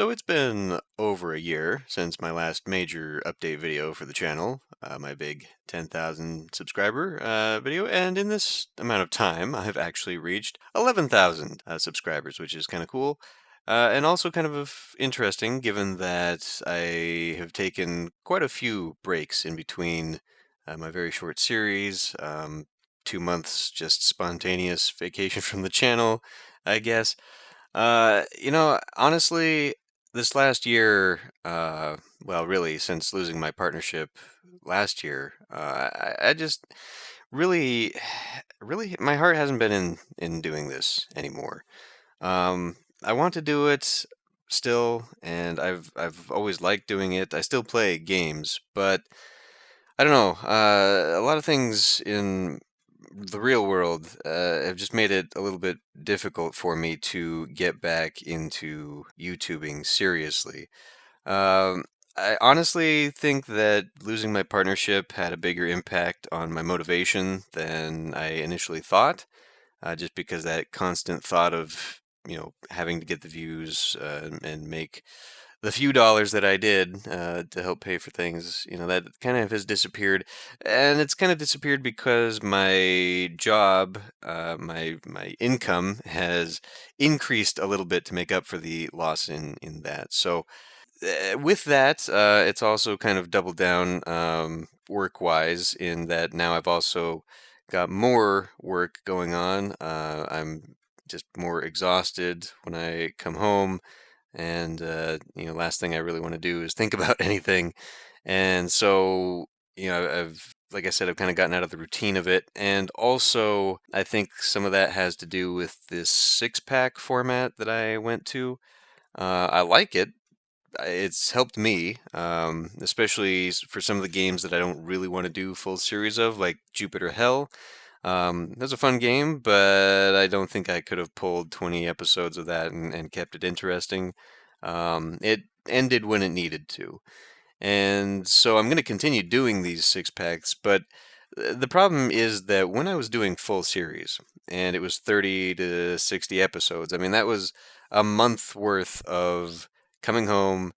So it's been over a year since my last major update video for the channel, my big 10,000 subscriber video, and in this amount of time, I've actually reached 11,000 subscribers, which is kind of cool. And also kind of interesting given that I have taken quite a few breaks in between my very short series, 2 months just spontaneous vacation from the channel, I guess. Honestly, this last year, well, really, since losing my partnership last year, I just really, really, my heart hasn't been in doing this anymore. I want to do it still, and I've always liked doing it. I still play games, but I don't know. A lot of things in the real world have just made it a little bit difficult for me to get back into YouTubing seriously. Um, I honestly think that losing my partnership had a bigger impact on my motivation than I initially thought, just because that constant thought of, having to get the views and make the few dollars that I did to help pay for things, that kind of has disappeared, and it's kind of disappeared because my job, my income has increased a little bit to make up for the loss in that. So with that, it's also kind of doubled down work-wise in that now I've also got more work going on. I'm just more exhausted when I come home, and last thing I really want to do is think about anything. And so, I've like I said, I've kind of gotten out of the routine of it, and also I think some of that has to do with this six-pack format that I went to. I like it. It's helped me, especially for some of the games that I don't really want to do full series of, like Jupiter Hell. That was a fun game, but I don't think I could have pulled 20 episodes of that and kept it interesting. It ended when it needed to. And so I'm going to continue doing these six packs, but the problem is that when I was doing full series, and it was 30 to 60 episodes, I mean, that was a month worth of coming home,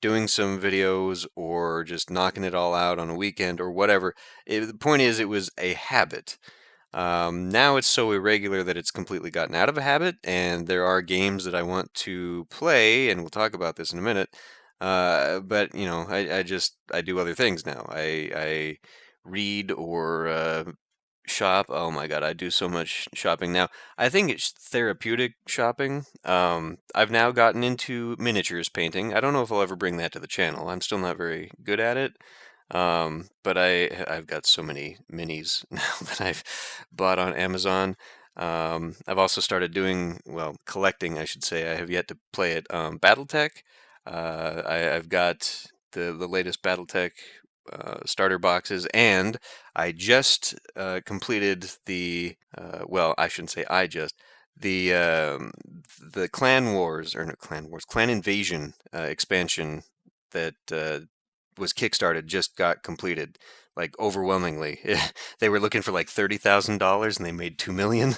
doing some videos, or just knocking it all out on a weekend or whatever. The point is, it was a habit. Now it's so irregular that it's completely gotten out of a habit, and there are games that I want to play, and we'll talk about this in a minute. But I do other things now. I read or shop. Oh my God, I do so much shopping now. I think it's therapeutic shopping. I've now gotten into miniatures painting. I don't know if I'll ever bring that to the channel. I'm still not very good at it. But I've got so many minis now that I've bought on Amazon. I've also started doing, well, collecting, I should say. I have yet to play it. BattleTech. I've got the latest BattleTech starter boxes, and I just completed well, I shouldn't say I just, the Clan Wars, or not Clan Wars, Clan Invasion expansion that was kickstarted just got completed, like overwhelmingly. They were looking for like $30,000 and they made 2 million.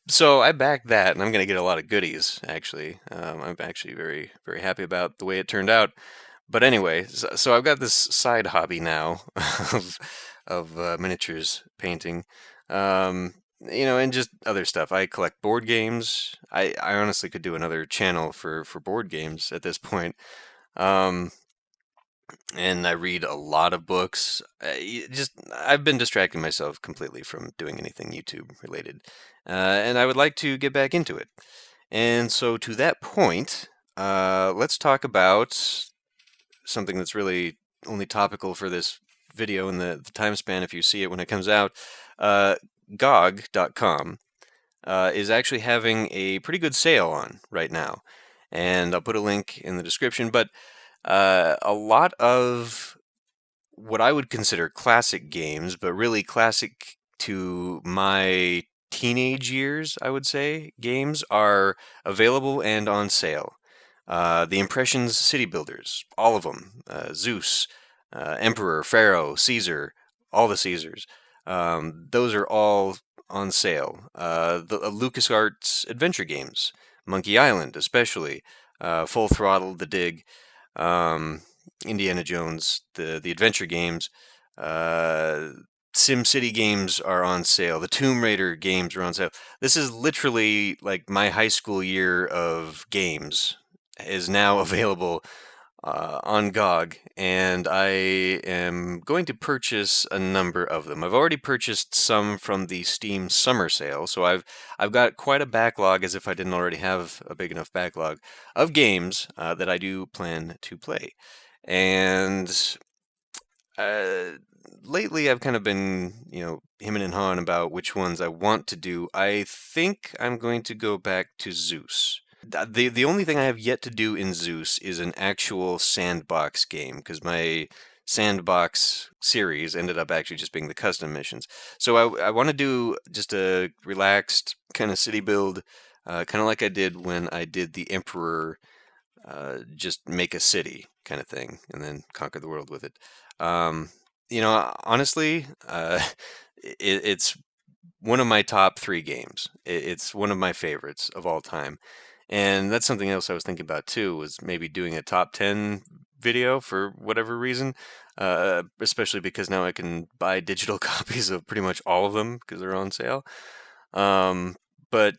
So I backed that, and I'm going to get a lot of goodies, actually. I'm actually very, very happy about the way it turned out. But anyway, so I've got this side hobby now of miniatures painting, and just other stuff. I collect board games. I honestly could do another channel for board games at this point. Um, and I read a lot of books. I've been distracting myself completely from doing anything YouTube related, and I would like to get back into it. And so to that point, let's talk about something that's really only topical for this video and the time span if you see it when it comes out. GOG.com is actually having a pretty good sale on right now, and I'll put a link in the description. But a lot of what I would consider classic games, but really classic to my teenage years, I would say, games are available and on sale. The Impressions City Builders, all of them, Zeus, Emperor, Pharaoh, Caesar, all the Caesars, those are all on sale. The LucasArts adventure games, Monkey Island especially, Full Throttle, The Dig, um, Indiana Jones, the adventure games. Uh, Sim City games are on sale. The Tomb Raider games are on sale. This is literally like my high school year of games is now available on GOG, and I am going to purchase a number of them. I've already purchased some from the Steam summer sale, so I've got quite a backlog, as if I didn't already have a big enough backlog of games that I do plan to play. And uh, lately, I've kind of been, hemming and hawing about which ones I want to do. I think I'm going to go back to Zeus. The only thing I have yet to do in Zeus is an actual sandbox game, because my sandbox series ended up actually just being the custom missions. So I want to do just a relaxed kind of city build, kind of like I did when I did the Emperor, just make a city kind of thing and then conquer the world with it. Honestly, it's one of my top three games. It's one of my favorites of all time. And that's something else I was thinking about too, was maybe doing a top 10 video for whatever reason, especially because now I can buy digital copies of pretty much all of them because they're on sale. But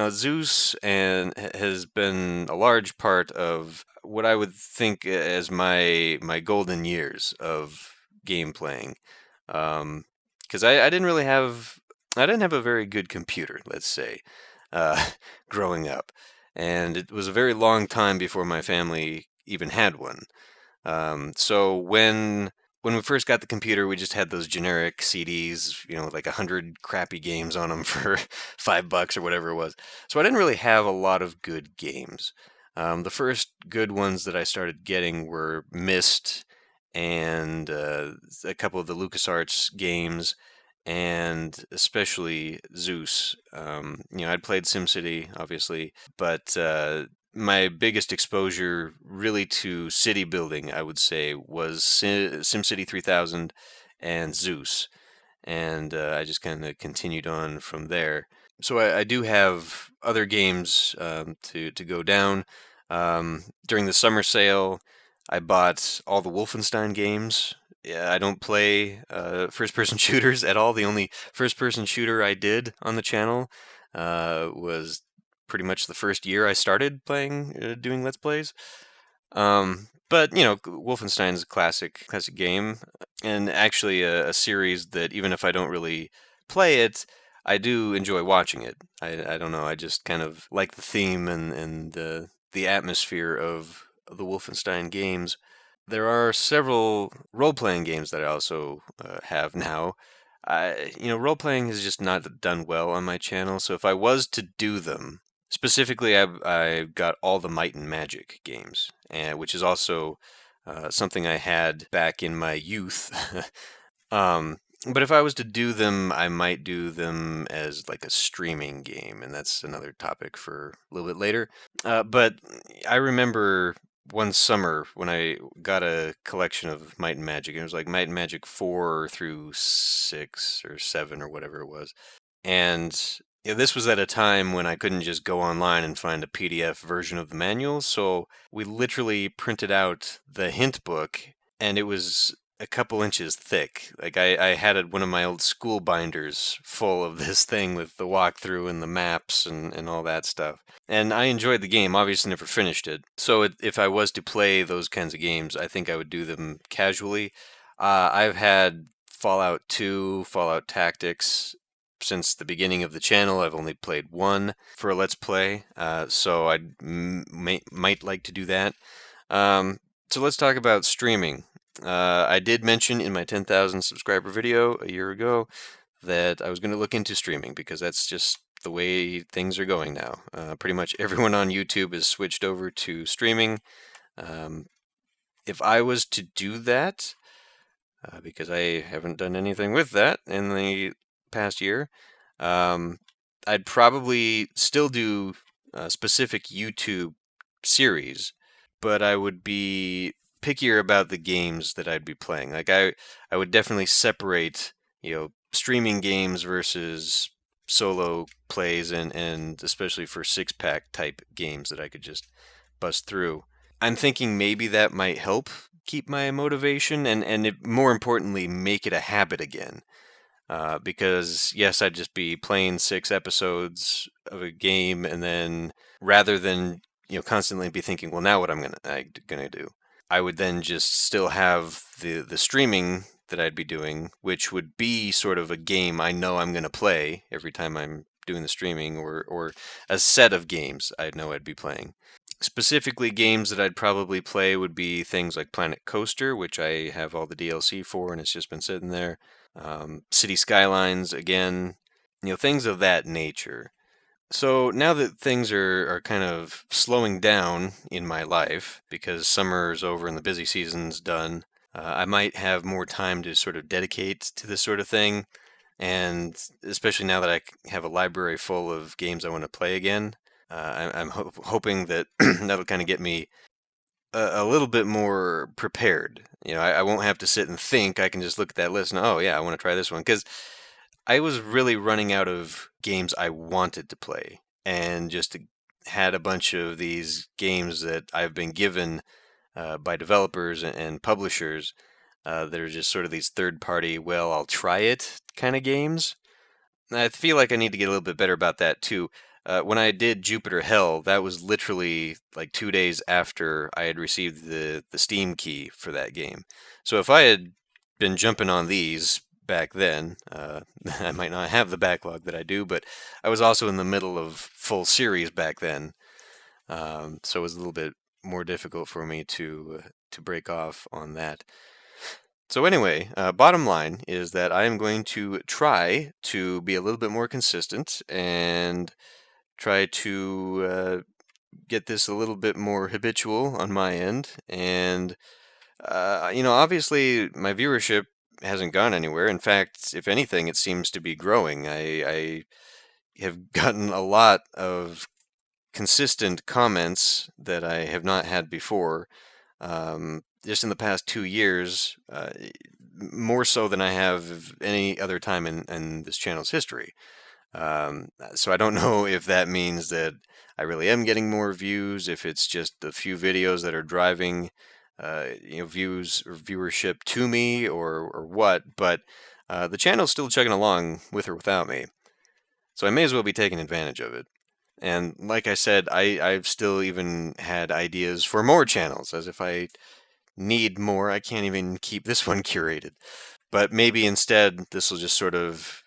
Zeus has been a large part of what I would think as my golden years of game playing. Because I didn't really have I didn't have a very good computer, let's say, uh, growing up, and it was a very long time before my family even had one. So when we first got the computer, we just had those generic CDs, with like 100 crappy games on them for $5 or whatever it was. So I didn't really have a lot of good games. The first good ones that I started getting were Myst and a couple of the LucasArts games, and especially Zeus. I'd played SimCity, obviously, but my biggest exposure really to city building, I would say, was SimCity 3000 and Zeus. And I just kind of continued on from there. So I do have other games to go down. During the summer sale, I bought all the Wolfenstein games. Yeah, I don't play first-person shooters at all. The only first-person shooter I did on the channel was pretty much the first year I started playing, doing Let's Plays. But Wolfenstein's a classic game, and actually a series that even if I don't really play it, I do enjoy watching it. I don't know. I just kind of like the theme and the atmosphere of the Wolfenstein games. There are several role-playing games that I also have now. Role-playing has just not done well on my channel, so if I was to do them, specifically, I got all the Might and Magic games, and which is also something I had back in my youth. But if I was to do them, I might do them as like a streaming game, and that's another topic for a little bit later. But I remember one summer when I got a collection of Might and Magic, and it was like Might and Magic 4 through 6 or 7 or whatever it was. And this was at a time when I couldn't just go online and find a PDF version of the manual, so we literally printed out the hint book, and it was a couple inches thick. Like I had one of my old school binders full of this thing with the walkthrough and the maps and all that stuff. And I enjoyed the game, obviously never finished it. So if I was to play those kinds of games, I think I would do them casually. I've had Fallout 2, Fallout Tactics. Since the beginning of the channel, I've only played one for a Let's Play, so I might like to do that. So let's talk about streaming. I did mention in my 10,000 subscriber video a year ago that I was going to look into streaming because that's just the way things are going now. Pretty much everyone on YouTube has switched over to streaming. If I was to do that, because I haven't done anything with that in the past year, I'd probably still do a specific YouTube series, but I would be pickier about the games that I'd be playing. Like I would definitely separate, streaming games versus solo plays and especially for six-pack type games that I could just bust through. I'm thinking maybe that might help keep my motivation and more importantly, make it a habit again. Because yes, I'd just be playing 6 episodes of a game, and then rather than constantly be thinking, well, now what I'm gonna do, I would then just still have the streaming that I'd be doing, which would be sort of a game I know I'm gonna play every time I'm doing the streaming, or a set of games I know I'd be playing. Specifically, games that I'd probably play would be things like Planet Coaster, which I have all the DLC for, and it's just been sitting there. City Skylines again, things of that nature. So now that things are kind of slowing down in my life because summer's over and the busy season's done, I might have more time to sort of dedicate to this sort of thing. And especially now that I have a library full of games I want to play again, I'm hoping that that'll kind of get me a little bit more prepared. I won't have to sit and think. I can just look at that list and, oh, yeah, I want to try this one. Because I was really running out of games I wanted to play and just had a bunch of these games that I've been given by developers and publishers that are just sort of these third-party, well, I'll try it kind of games. I feel like I need to get a little bit better about that too. When I did Jupiter Hell, that was literally like 2 days after I had received the Steam key for that game. So if I had been jumping on these back then, I might not have the backlog that I do, but I was also in the middle of full series back then, so it was a little bit more difficult for me to break off on that. So anyway, bottom line is that I am going to try to be a little bit more consistent and try to get this a little bit more habitual on my end. And, obviously my viewership hasn't gone anywhere. In fact, if anything, it seems to be growing. I have gotten a lot of consistent comments that I have not had before. Just in the past 2 years, more so than I have any other time in this channel's history. So I don't know if that means that I really am getting more views, if it's just a few videos that are driving, views or viewership to me, or what. But the channel's still chugging along with or without me, so I may as well be taking advantage of it. And like I said, I've still even had ideas for more channels, as if I need more. I can't even keep this one curated. But maybe instead this will just sort of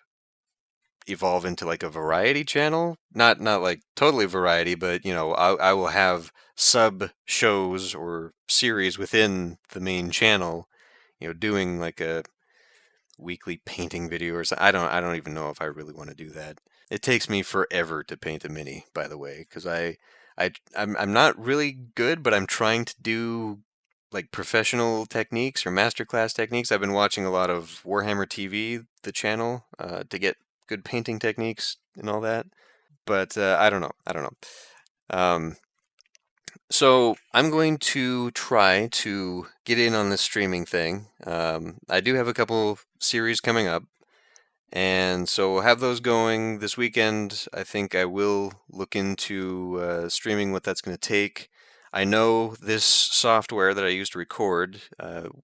evolve into like a variety channel. Not like totally variety, but I will have sub shows or series within the main channel, doing like a weekly painting video or something. I don't even know if I really want to do that. It takes me forever to paint a mini, by the way, because I'm not really good, but I'm trying to do like professional techniques or masterclass techniques. I've been watching a lot of Warhammer TV, the channel, to get good painting techniques and all that. But I don't know. Um, so I'm going to try to get in on this streaming thing. I do have a couple series coming up, and so we'll have those going this weekend. I think I will look into streaming, what that's going to take. I know this software that I use to record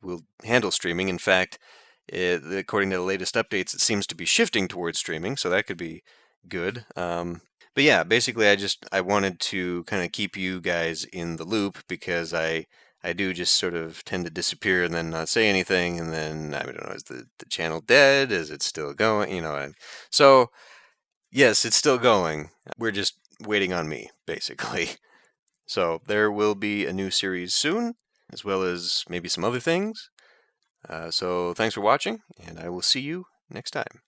will handle streaming. In fact, according to the latest updates, it seems to be shifting towards streaming, so that could be good. But yeah, basically I wanted to kind of keep you guys in the loop, because I do just sort of tend to disappear and then not say anything, and then I don't know, is the channel dead? Is it still going? So yes, it's still going. We're just waiting on me, basically. So there will be a new series soon, as well as maybe some other things. So thanks for watching, and I will see you next time.